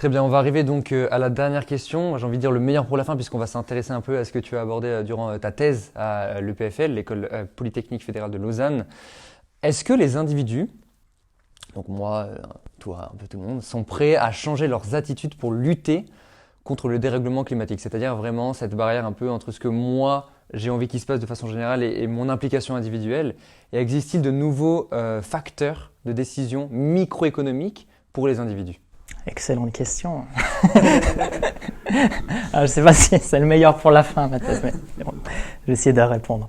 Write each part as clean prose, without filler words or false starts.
Très bien, on va arriver donc à la dernière question. J'ai envie de dire le meilleur pour la fin puisqu'on va s'intéresser un peu à ce que tu as abordé durant ta thèse à l'EPFL, l'École Polytechnique Fédérale de Lausanne. Est-ce que les individus, donc moi, toi, un peu tout le monde, sont prêts à changer leurs attitudes pour lutter contre le dérèglement climatique? C'est-à-dire vraiment cette barrière un peu entre ce que moi j'ai envie qu'il se passe de façon générale et mon implication individuelle. Et existe-t-il de nouveaux facteurs de décision microéconomiques pour les individus? Excellente question. Je ne sais pas si c'est le meilleur pour la fin, Mathias, mais bon, je vais essayer de répondre.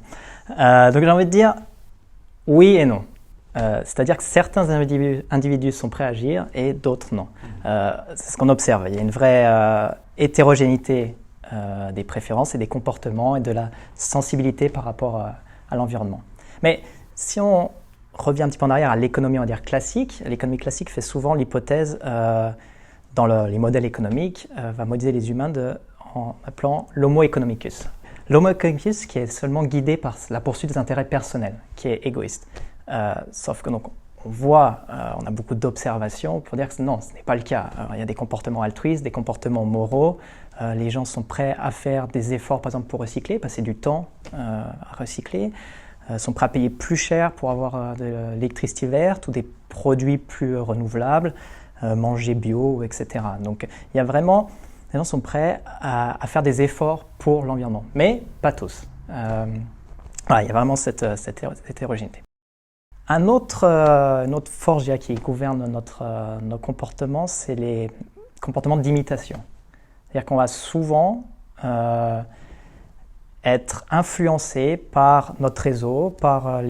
Donc j'ai envie de dire oui et non. C'est-à-dire que certains individus sont prêts à agir et d'autres non. C'est ce qu'on observe. Il y a une vraie hétérogénéité des préférences et des comportements et de la sensibilité par rapport à l'environnement. Mais si on revient un petit peu en arrière à l'économie, on va dire classique, l'économie classique fait souvent l'hypothèse dans les modèles économiques, va modéliser les humains en appelant l'homo economicus. L'homo economicus qui est seulement guidé par la poursuite des intérêts personnels, qui est égoïste. Sauf que donc, on voit, on a beaucoup d'observations pour dire que non, ce n'est pas le cas. Alors, il y a des comportements altruistes, des comportements moraux. Les gens sont prêts à faire des efforts, par exemple, pour recycler, passer du temps à recycler. Sont prêts à payer plus cher pour avoir de l'électricité verte ou des produits plus renouvelables, manger bio, etc. Donc il y a vraiment, les gens sont prêts à faire des efforts pour l'environnement, mais pas tous. Voilà, il y a vraiment cette hétérogénéité. Une autre force qui gouverne nos comportements, c'est les comportements d'imitation. C'est-à-dire qu'on va souvent être influencé par notre réseau, par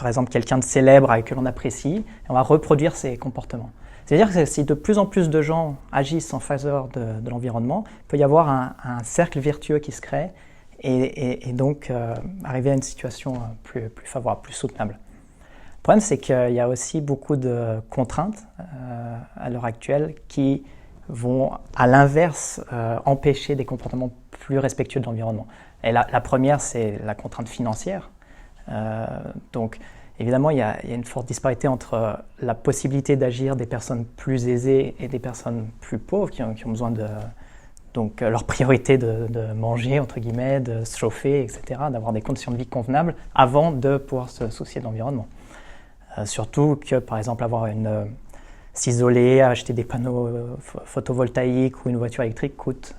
exemple quelqu'un de célèbre avec qui l'on apprécie, et on va reproduire ces comportements. C'est-à-dire que si de plus en plus de gens agissent en faveur de l'environnement, il peut y avoir un cercle vertueux qui se crée et donc arriver à une situation plus favorable, plus soutenable. Le problème, c'est qu'il y a aussi beaucoup de contraintes à l'heure actuelle qui vont à l'inverse empêcher des comportements plus respectueux de l'environnement. Et la première, c'est la contrainte financière. Donc, évidemment, il y a une forte disparité entre la possibilité d'agir des personnes plus aisées et des personnes plus pauvres qui ont besoin de donc leur priorité de manger, entre guillemets, de se chauffer, etc., d'avoir des conditions de vie convenables avant de pouvoir se soucier de l'environnement. Surtout que, par exemple, s'isoler, acheter des panneaux photovoltaïques ou une voiture électrique coûte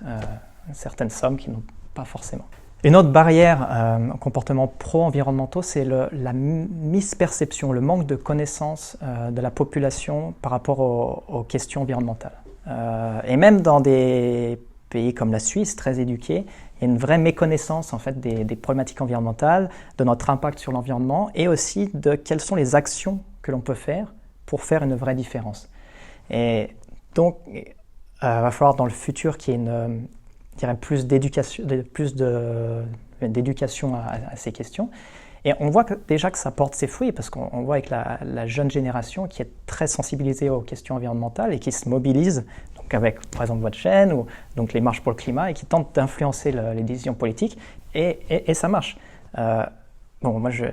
certaines sommes qui n'ont pas forcément. Une autre barrière aux comportements pro-environnementaux, c'est la misperception, le manque de connaissance de la population par rapport aux questions environnementales. Et même dans des pays comme la Suisse, très éduqués, il y a une vraie méconnaissance en fait, des problématiques environnementales, de notre impact sur l'environnement et aussi de quelles sont les actions que l'on peut faire pour faire une vraie différence. Et donc, il va falloir dans le futur qu'il y ait plus d'éducation à ces questions. Et on voit déjà que ça porte ses fruits parce qu'on voit avec la jeune génération qui est très sensibilisée aux questions environnementales et qui se mobilise donc avec, par exemple, votre chaîne ou donc les marches pour le climat et qui tente d'influencer les décisions politiques et ça marche. Bon, moi, je ne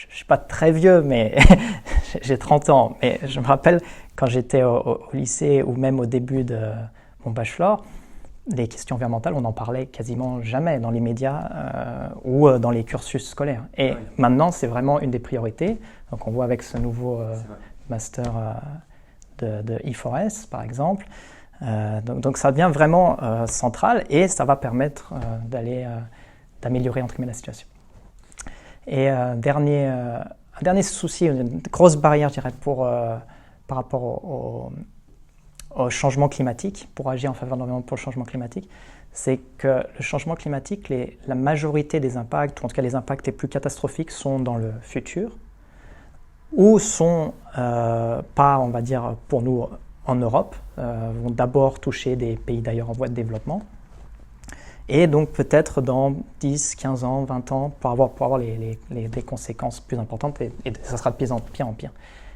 suis pas très vieux, mais j'ai 30 ans. Mais je me rappelle quand j'étais au lycée ou même au début de mon bachelor, les questions environnementales, on n'en parlait quasiment jamais dans les médias ou dans les cursus scolaires. Et maintenant, c'est vraiment une des priorités. Donc, on voit avec ce nouveau master de E4S, par exemple. Donc, ça devient vraiment central et ça va permettre d'améliorer entre guillemets la situation. Et un dernier souci, une grosse barrière, je dirais, par rapport au changement climatique, pour agir en faveur de l'environnement pour le changement climatique, c'est que le changement climatique, la majorité des impacts, ou en tout cas les impacts les plus catastrophiques, sont dans le futur, ou sont pas, on va dire, pour nous en Europe, vont d'abord toucher des pays d'ailleurs en voie de développement, et donc peut-être dans 10, 15 ans, 20 ans, pour avoir des conséquences plus importantes, et ça sera de pire en pire.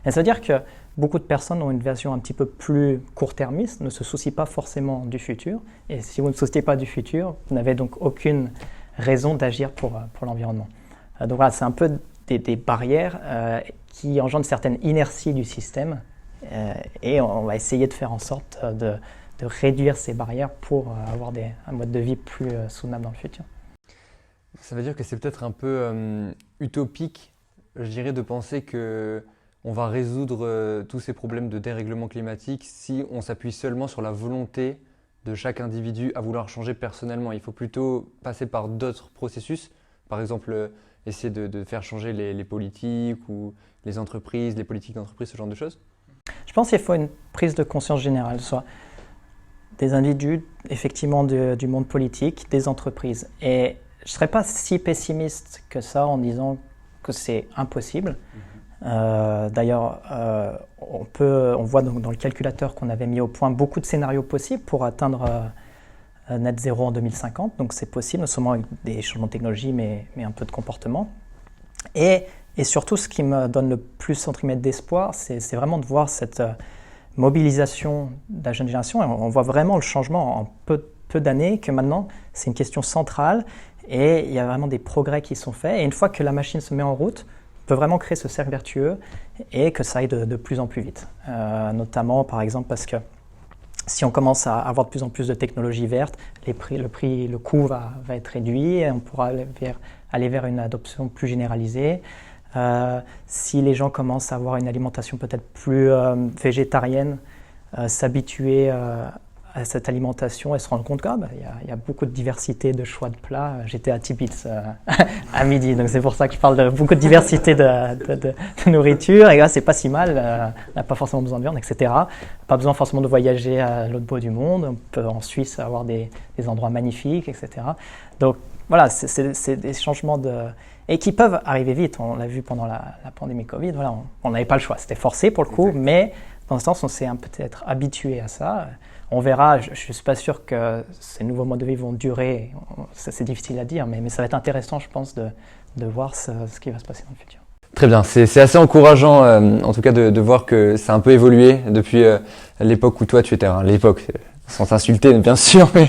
Et ça veut dire que beaucoup de personnes ont une version un petit peu plus court-termiste, ne se soucient pas forcément du futur. Et si vous ne souciez pas du futur, vous n'avez donc aucune raison d'agir pour l'environnement. Donc voilà, c'est un peu des barrières qui engendrent une certaine inertie du système et on va essayer de faire en sorte de réduire ces barrières pour avoir un mode de vie plus soutenable dans le futur. Ça veut dire que c'est peut-être un peu utopique, je dirais, de penser que on va résoudre tous ces problèmes de dérèglement climatique si on s'appuie seulement sur la volonté de chaque individu à vouloir changer personnellement. Il faut plutôt passer par d'autres processus, par exemple essayer de faire changer les politiques ou les entreprises, les politiques d'entreprise, ce genre de choses. Je pense qu'il faut une prise de conscience générale, soit des individus, effectivement du monde politique, des entreprises. Et je ne serais pas si pessimiste que ça en disant que c'est impossible. D'ailleurs, on voit dans le calculateur qu'on avait mis au point beaucoup de scénarios possibles pour atteindre net zéro en 2050. Donc c'est possible, non seulement avec des changements de technologie, mais un peu de comportement. Et surtout, ce qui me donne le plus entre guillemets d'espoir, c'est vraiment de voir cette mobilisation de la jeune génération. Et on voit vraiment le changement en peu d'années, que maintenant, c'est une question centrale et il y a vraiment des progrès qui sont faits. Et une fois que la machine se met en route, on peut vraiment créer ce cercle vertueux et que ça aille de plus en plus vite. Notamment, par exemple, parce que si on commence à avoir de plus en plus de technologies vertes, le coût va être réduit et on pourra aller vers une adoption plus généralisée. Si les gens commencent à avoir une alimentation peut-être plus végétarienne, s'habituer à cette alimentation et se rendre compte qu'il y a beaucoup de diversité de choix de plats. J'étais à Tibits à midi, donc c'est pour ça que je parle de beaucoup de diversité de nourriture. Et là, c'est pas si mal, on n'a pas forcément besoin de viande, etc. Pas besoin forcément de voyager à l'autre bout du monde. On peut en Suisse avoir des endroits magnifiques, etc. Donc voilà, c'est des changements et qui peuvent arriver vite. On l'a vu pendant la pandémie Covid, voilà, on n'avait pas le choix. C'était forcé pour le coup, mais dans ce sens, on s'est peut-être habitué à ça. On verra, je ne suis pas sûr que ces nouveaux modes de vie vont durer, c'est difficile à dire, mais ça va être intéressant, je pense, de voir ce qui va se passer dans le futur. Très bien, c'est assez encourageant en tout cas de voir que ça a un peu évolué depuis l'époque où toi tu étais, l'époque sans t'insulter bien sûr, mais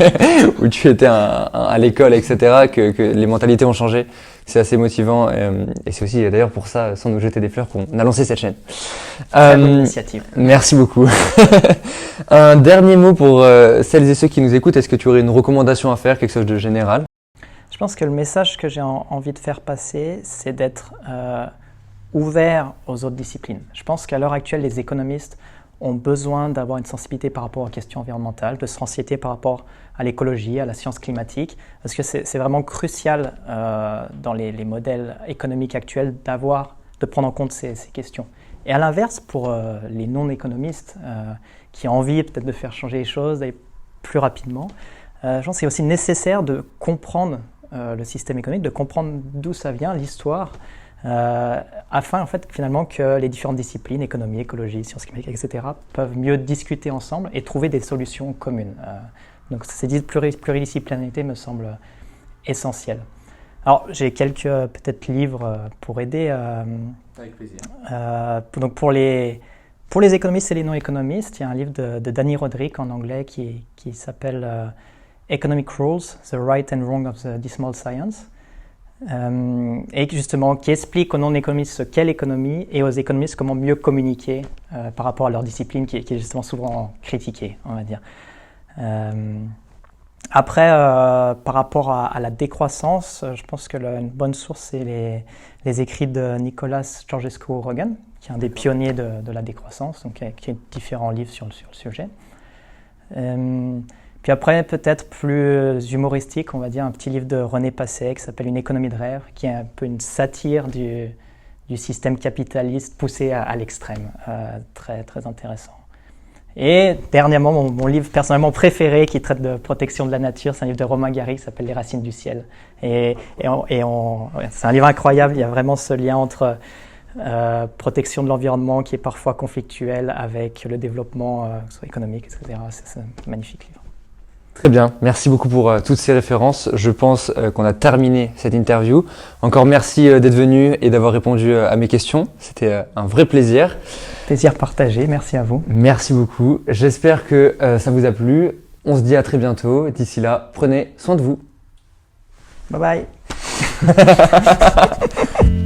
où tu étais à l'école, etc., que les mentalités ont changé. C'est assez motivant et c'est aussi d'ailleurs pour ça, sans nous jeter des fleurs, qu'on a lancé cette chaîne. Très bonne initiative. Merci beaucoup. Un dernier mot pour celles et ceux qui nous écoutent. Est-ce que tu aurais une recommandation à faire, quelque chose de général? Je pense que le message que j'ai envie de faire passer, c'est d'être ouvert aux autres disciplines. Je pense qu'à l'heure actuelle, les économistes ont besoin d'avoir une sensibilité par rapport aux questions environnementales, de se sensibilité par rapport à l'écologie, à la science climatique, parce que c'est vraiment crucial dans les modèles économiques actuels de prendre en compte ces questions. Et à l'inverse, pour les non-économistes qui ont envie peut-être de faire changer les choses, d'aller plus rapidement, je pense que c'est aussi nécessaire de comprendre le système économique, de comprendre d'où ça vient, l'histoire, afin en fait finalement que les différentes disciplines, économie, écologie, sciences climatique, etc., peuvent mieux discuter ensemble et trouver des solutions communes. Donc cette pluridisciplinarité me semble essentielle. Alors j'ai quelques peut-être livres pour aider. Avec plaisir. Donc pour les économistes et les non-économistes, il y a un livre de Danny Roderick en anglais qui s'appelle Economic Rules, The Right and Wrong of the Decimal Science. Et justement qui explique aux non-économistes ce qu'est l'économie et aux économistes comment mieux communiquer par rapport à leur discipline qui est justement souvent critiquée, on va dire. Après, par rapport à la décroissance, je pense que une bonne source, c'est les écrits de Nicolas Georgescu-Roegen, qui est un des pionniers de la décroissance, donc qui a différents livres sur le sujet. Puis après, peut-être plus humoristique, on va dire, un petit livre de René Passet qui s'appelle Une économie de rêve, qui est un peu une satire du système capitaliste poussé à l'extrême. Très, très intéressant. Et dernièrement, mon livre personnellement préféré qui traite de protection de la nature, c'est un livre de Romain Gary qui s'appelle Les racines du ciel. Et c'est un livre incroyable, il y a vraiment ce lien entre protection de l'environnement qui est parfois conflictuel avec le développement économique, etc. C'est un magnifique livre. Très bien, merci beaucoup pour toutes ces références. Je pense qu'on a terminé cette interview. Encore merci d'être venu et d'avoir répondu à mes questions. C'était un vrai plaisir. Plaisir partagé, merci à vous. Merci beaucoup. J'espère que ça vous a plu. On se dit à très bientôt. D'ici là, prenez soin de vous. Bye bye.